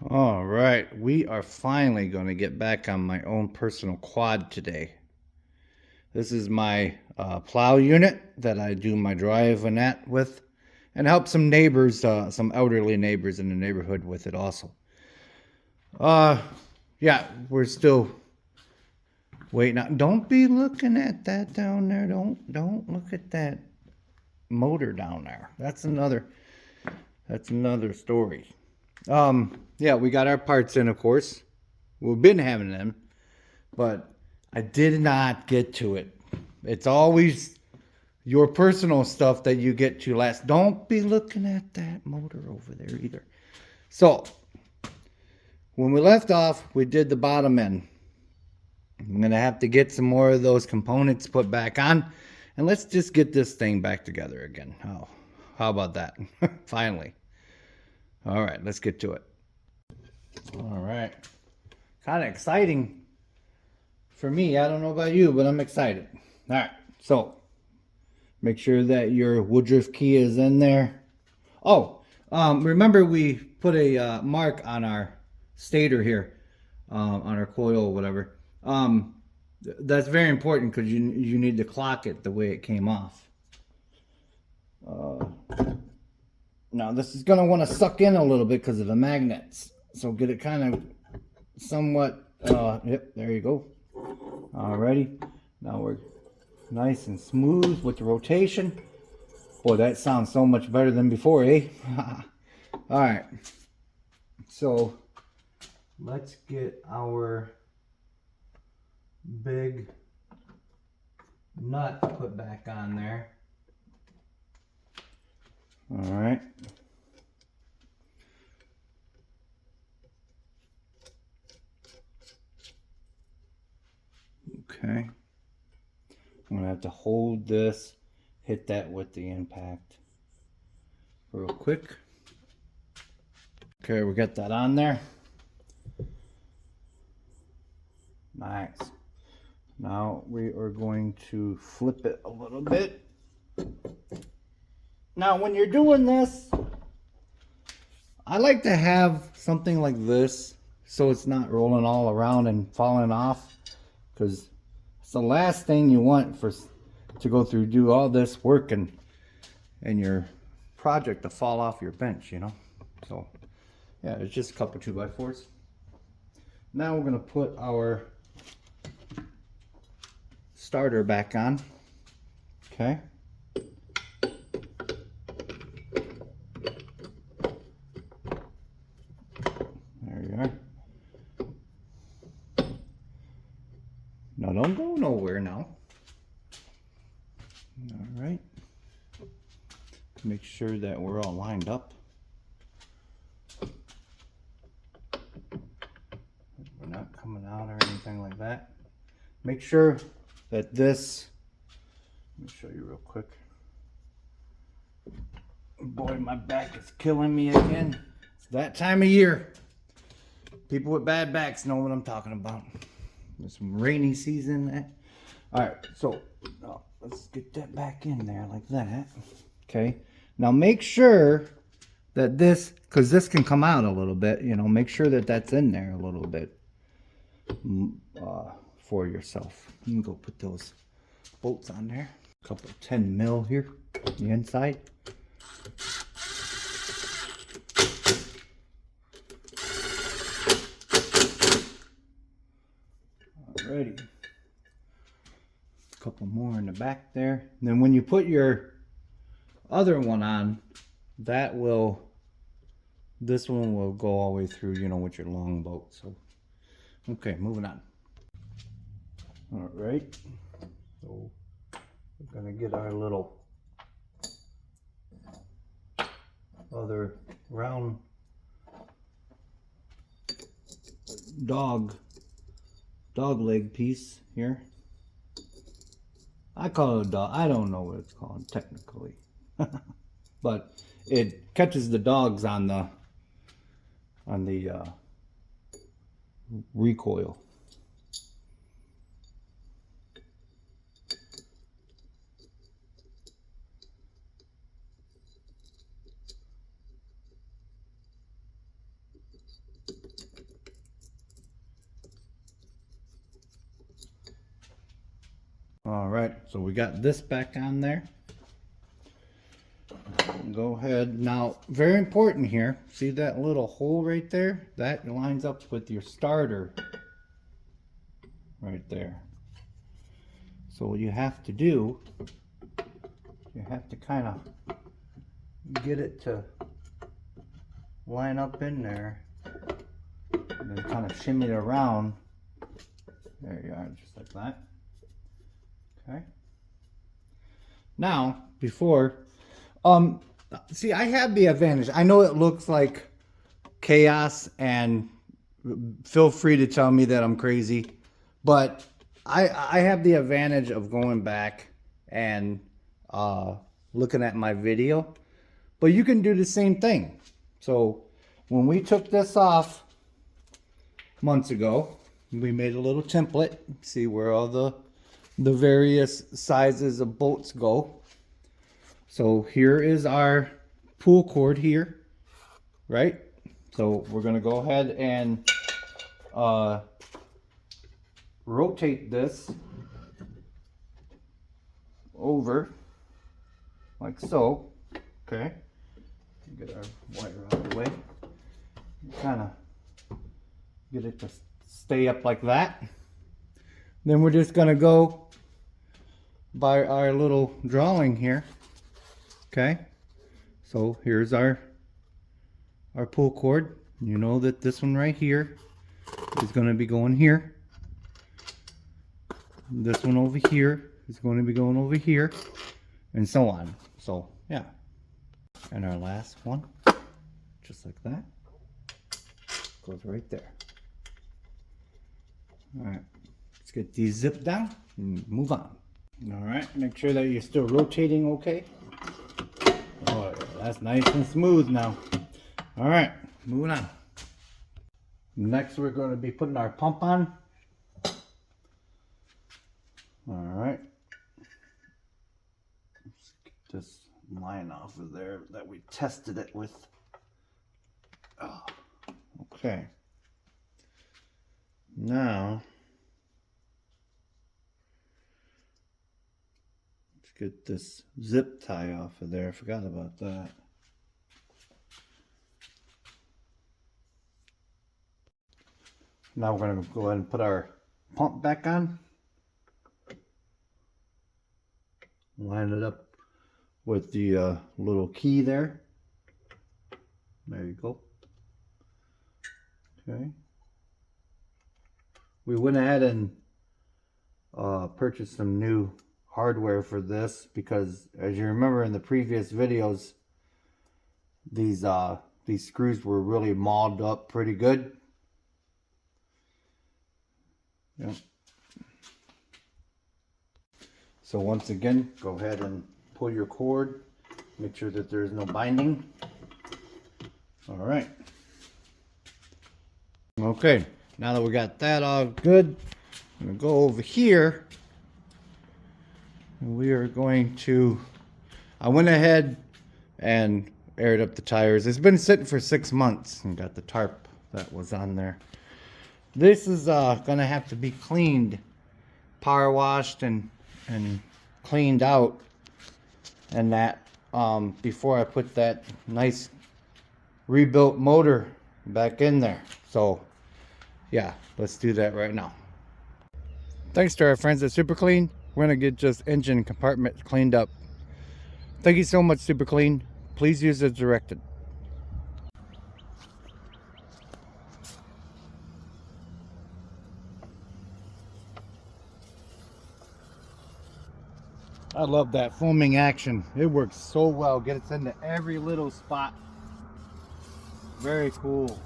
All right, we are finally going to get back on my own personal quad today. This is my plow unit that I do my driving at with, and help some neighbors, some elderly neighbors in the neighborhood with it also. Yeah, we're still waiting. Don't be looking at that down there. Don't look at that motor down there. That's another story. Yeah, we got our parts in, of course. We've been having them, but I did not get to it. It's always your personal stuff that you get to last. Don't be looking at that motor over there either. So, when we left off, we did the bottom end. I'm going to have to get some more of those components put back on. And let's just get this thing back together again. How about that? Finally. All right, let's get to it. All right. Kind of exciting for me. I don't know about you, but I'm excited. All right, so make sure that your Woodruff key is in there. Oh, remember we put a mark on our stator here, on our coil or whatever. That's very important because you need to clock it the way it came off. Now this is going to want to suck in a little bit because of the magnets. So get it kind of somewhat, yep, there you go. Alrighty, now we're nice and smooth with the rotation. Boy, that sounds so much better than before, eh? Alright, so let's get our big nut put back on there. Alright. Okay. I'm going to have to hold this, hit that with the impact real quick. Okay, we got that on there. Nice. Now we are going to flip it a little bit. Now when you're doing this, I like to have something like this so it's not rolling all around and falling off, because it's the last thing you want to go through, do all this work and your project to fall off your bench, you know. So yeah, it's just a couple 2x4s. Now we're going to put our starter back on. Okay. There you are. Now don't go nowhere now. All right. Make sure that we're all lined up. We're not coming out or anything like that. Make sure that this, let me show you real quick. Boy, my back is killing me again. It's that time of year. People with bad backs know what I'm talking about. There's some rainy season. All right, so let's get that back in there like that. Okay, now make sure that this, because this can come out a little bit, you know, make sure that that's in there a little bit for yourself. You can go put those bolts on there. A couple 10 mil here on the inside. Alrighty. A couple more in the back there. And then when you put your other one on, this one will go all the way through, you know, with your long bolt. So, okay, moving on. All right. So we're gonna get our little other round dog leg piece here. I call it a dog. I don't know what it's called technically, but it catches the dogs on the recoil. All right, so we got this back on there. Go ahead. Now, very important here. See that little hole right there? That lines up with your starter right there. So what you have to do, you have to kind of get it to line up in there and then kind of shimmy it around. There you are, just like that. Okay. Now, before, see, I have the advantage. I know it looks like chaos, and feel free to tell me that I'm crazy, but I have the advantage of going back and looking at my video. But you can do the same thing. So when we took this off months ago, we made a little template. See where all the various sizes of bolts go. So here is our pull cord here, right? So we're gonna go ahead and rotate this over like so. Okay, get our wire out of the way. Kind of get it to stay up like that. Then we're just gonna go by our little drawing here. Okay, so here's our pull cord. You know that this one right here is going to be going here. This one over here is going to be going over here, and so on. So yeah, and our last one, just like that, goes right there. All right, let's get these zipped down and move on. All right, make sure that you're still rotating okay. Oh, that's nice and smooth now. All right, moving on. Next, we're going to be putting our pump on. All right. Let's get this line off of there that we tested it with. Oh, okay. Now, get this zip tie off of there. I forgot about that. Now we're going to go ahead and put our pump back on. Line it up with the little key there. There you go. Okay. We went ahead and purchased some new hardware for this because, as you remember in the previous videos, these screws were really mauled up pretty good. Yep. So once again, go ahead and pull your cord. Make sure that there's no binding. All right. Okay, now that we got that all good, I'm gonna go over here. We are going to, I went ahead and aired up the tires. It's been sitting for 6 months and got the tarp that was on there. This is gonna have to be cleaned, power washed and cleaned out, and that before I put that nice rebuilt motor back in there. So yeah, let's do that right now. Thanks to our friends at Super Clean. We're going to get just engine compartment cleaned up. Thank you so much, Super Clean. Please use as directed. I love that foaming action. It works so well. Gets into every little spot. Very cool.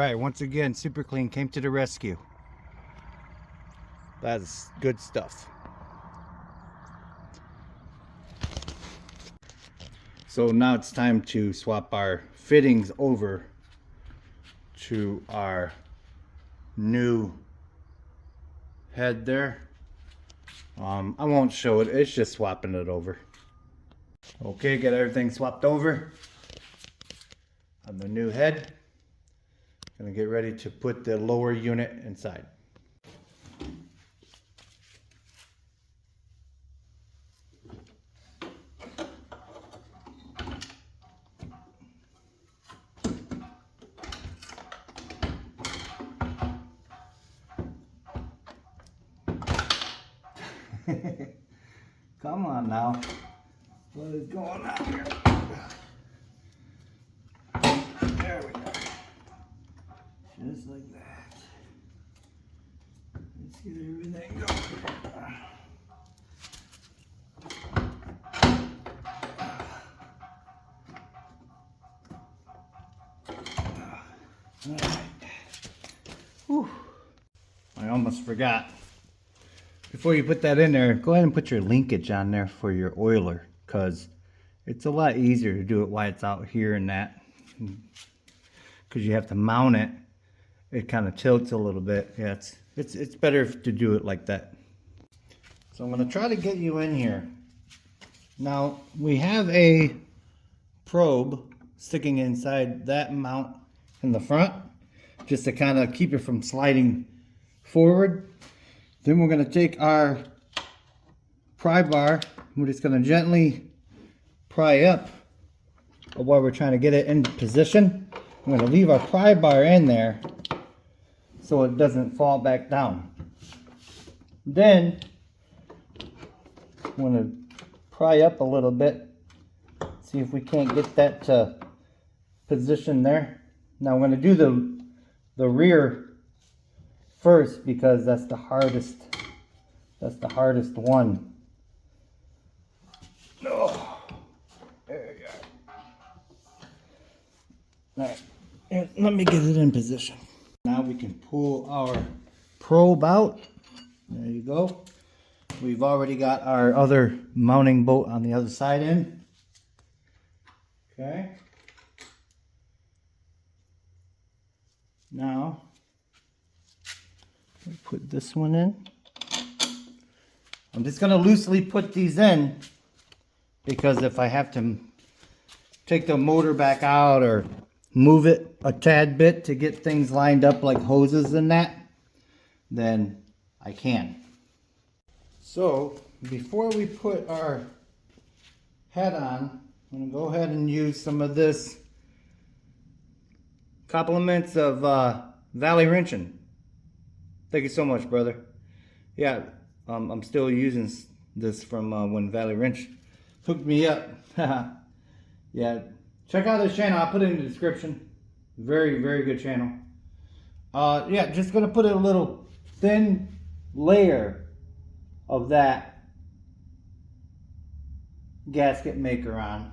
right, once again, Super Clean came to the rescue. That's good stuff. So now it's time to swap our fittings over to our new head there. I won't show it, it's just swapping it over. Okay, get everything swapped over on the new head. Gonna get ready to put the lower unit inside. Come on now. What is going on here? There we go. Just like that. Let's get everything going. All right. Whew. I almost forgot. Before you put that in there, go ahead and put your linkage on there for your oiler, because it's a lot easier to do it while it's out here and that. Because you have to mount it. It kind of tilts a little bit. Yeah, it's better to do it like that. So I'm going to try to get you in here. Now, we have a probe sticking inside that mount in the front, just to kind of keep it from sliding forward. Then we're going to take our pry bar. We're just going to gently pry up while we're trying to get it in position. I'm going to leave our pry bar in there so it doesn't fall back down. Then I'm going to pry up a little bit, see if we can't get that to position there. Now I'm going to do the rear first, because that's the hardest one. Oh, there you go. All right, here, let me get it in position. Now we can pull our probe out. There you go. We've already got our other mounting bolt on the other side in. Okay. Now we put this one in. I'm just going to loosely put these in, because if I have to take the motor back out or move it a tad bit to get things lined up like hoses and that, then I can. So before we put our head on, I'm going to go ahead and use some of this compliments of Valley Wrenching. Thank you so much, brother. Yeah, I'm still using this from when Valley Wrench hooked me up. Yeah, check out this channel. I'll put it in the description. Very, very good channel. Yeah, just going to put a little thin layer of that gasket maker on.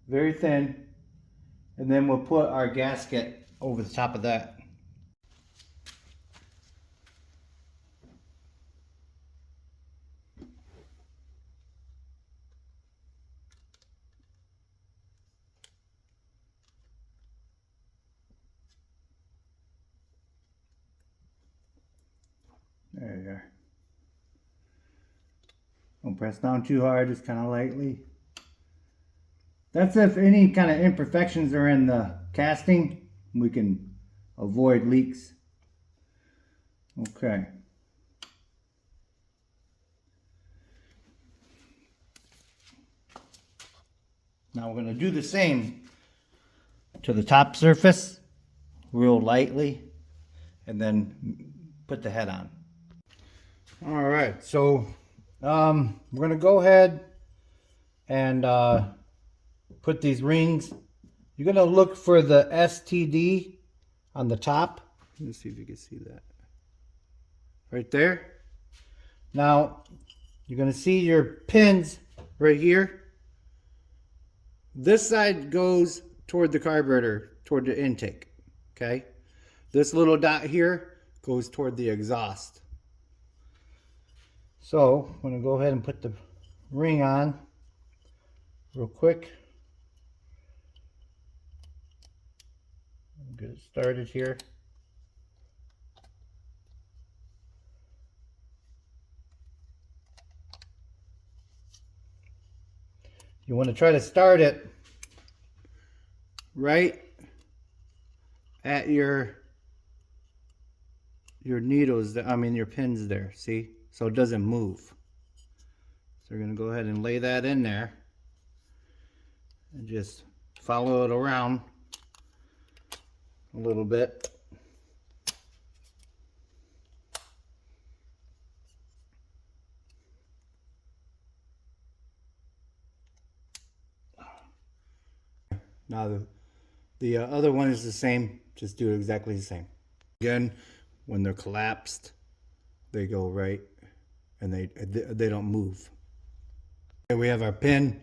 Very thin. And then we'll put our gasket over the top of that. There you are. Don't press down too hard, just kind of lightly. That's if any kind of imperfections are in the casting, we can avoid leaks. Okay. Now we're going to do the same to the top surface, real lightly, and then put the head on. All right, so we're going to go ahead and put these rings. You're going to look for the STD on the top. Let's see if you can see that. Right there. Now, you're going to see your pins right here. this side goes toward the carburetor, toward the intake. Okay. This little dot here goes toward the exhaust. So I'm going to go ahead and put the ring on real quick. Get it started here. You want to try to start it right at your needles, I mean your pins there, see? So it doesn't move. So we're going to go ahead and lay that in there and just follow it around a little bit. Now the other one is the same, just do it exactly the same. Again, when they're collapsed, they go right and they don't move. Okay, we have our pin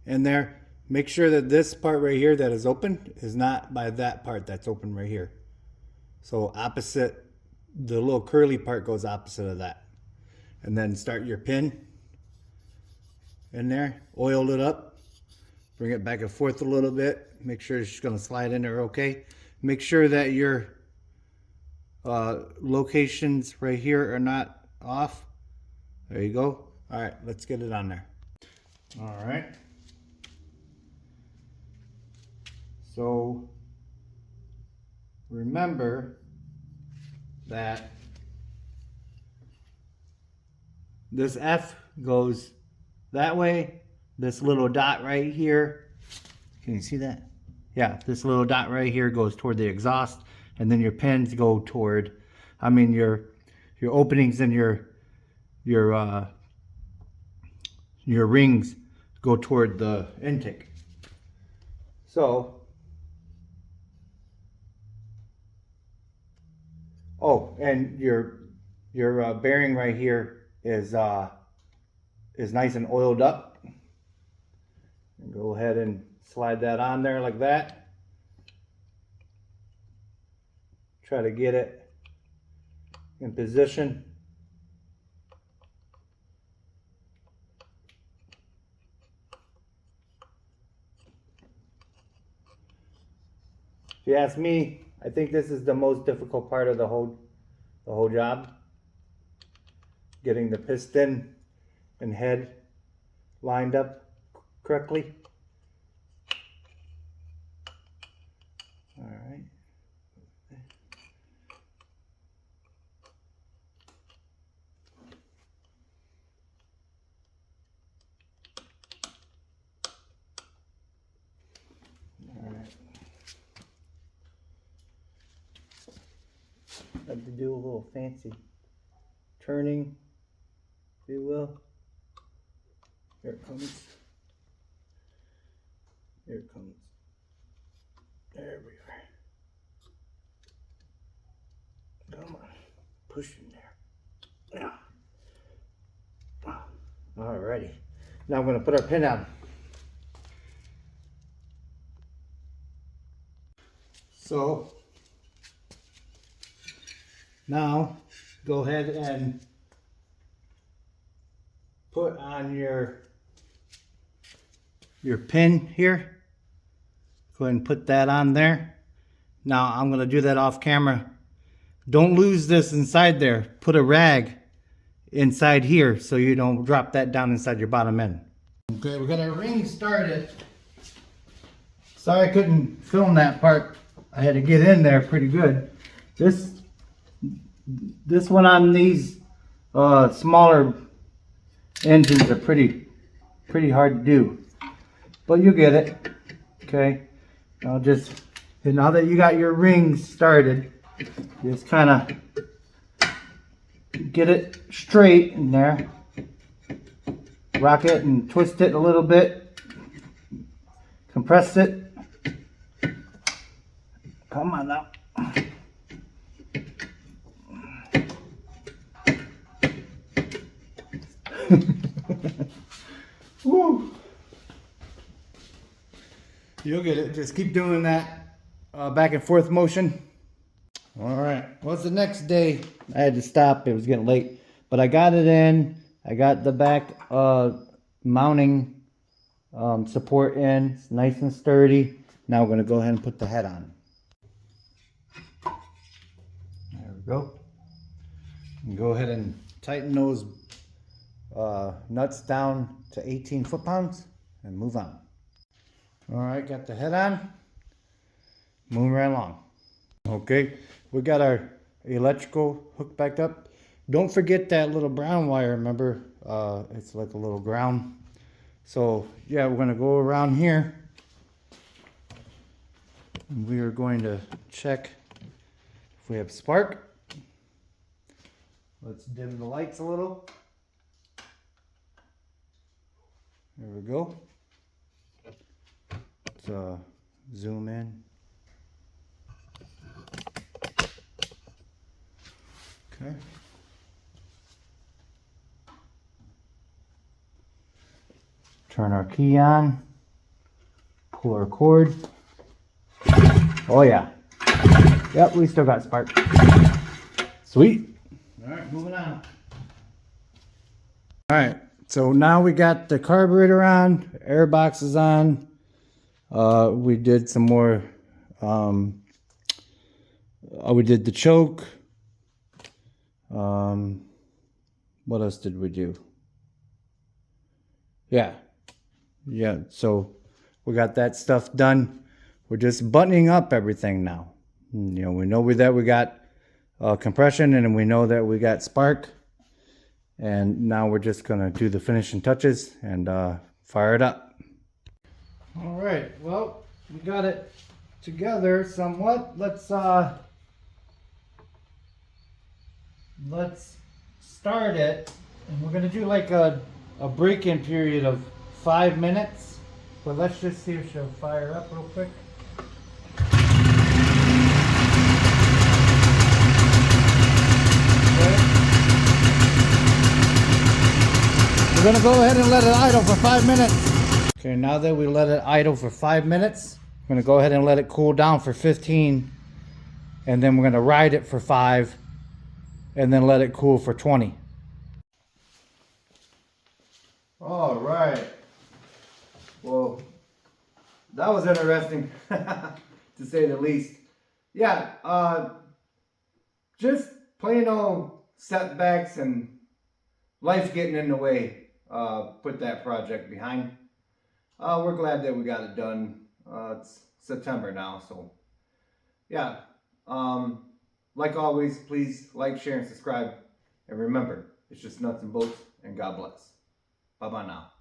in there. Make sure that this part right here that is open is not by that part that's open right here. So opposite, the little curly part goes opposite of that. And then start your pin in there, oil it up, bring it back and forth a little bit. Make sure it's going to slide in there okay. Make sure that your locations right here are not off. There you go. All right, let's get it on there. All right. So remember that this F goes that way. This little dot right here, can you see that? Yeah, this little dot right here goes toward the exhaust, and then your pins go toward, I mean your openings and your rings go toward the intake. So, oh, and your bearing right here is nice and oiled up. And go ahead and slide that on there like that. Try to get it in position. If you ask me, I think this is the most difficult part of the whole job. Getting the piston and head lined up correctly. All right. All right. Have to do a little fancy turning, if you will. Here it comes. Here it comes. There we are. Come on. Push in there. Yeah. Alrighty. Now I'm going to put our pin on. So, now go ahead and put on your pin here. Go ahead and put that on there. Now I'm going to do that off camera. Don't lose this inside there. Put a rag inside here so you don't drop that down inside your bottom end. Okay, we got our ring started. Sorry I couldn't film that part. I had to get in there pretty good. This one on these smaller engines are pretty hard to do, but you get it. Okay, now that you got your rings started, just kind of get it straight in there, rock it and twist it a little bit, compress it. Come on now. Woo. You'll get it. Just keep doing that back and forth motion. All right. Well, it's the next day. I had to stop. It was getting late. But I got it in. I got the back mounting support in. It's nice and sturdy. Now we're going to go ahead and put the head on. There we go. And go ahead and tighten those nuts down to 18 foot-pounds and move on. All right, got the head on. Moving right along. Okay, we got our electrical hooked back up. Don't forget that little brown wire, remember? It's like a little ground. So yeah, we're gonna go around here. And we are going to check if we have spark. Let's dim the lights a little. There we go. Let's zoom in. Okay. Turn our key on. Pull our cord. Oh yeah. Yep, we still got spark. Sweet. Alright, moving on. Alright, so now we got the carburetor on, air box is on. We did some more, we did the choke. What else did we do? Yeah, so we got that stuff done. We're just buttoning up everything now. You know, we know that we got compression, and we know that we got spark, and now we're just gonna do the finishing touches and fire it up. All right, well, we got it together somewhat. Let's start it, and we're gonna do like a break-in period of 5 minutes, but let's just see if she'll fire up real quick. We're gonna go ahead and let it idle for 5 minutes. Okay, now that we let it idle for 5 minutes, we're gonna go ahead and let it cool down for 15, and then we're gonna ride it for 5, and then let it cool for 20. All right. Well, that was interesting, to say the least. Yeah, just plain old setbacks and life getting in the way. Put that project behind. We're glad that we got it done. It's September now, so yeah. Like always, please like, share, and subscribe. And remember, it's just nuts and bolts, and God bless. Bye-bye now.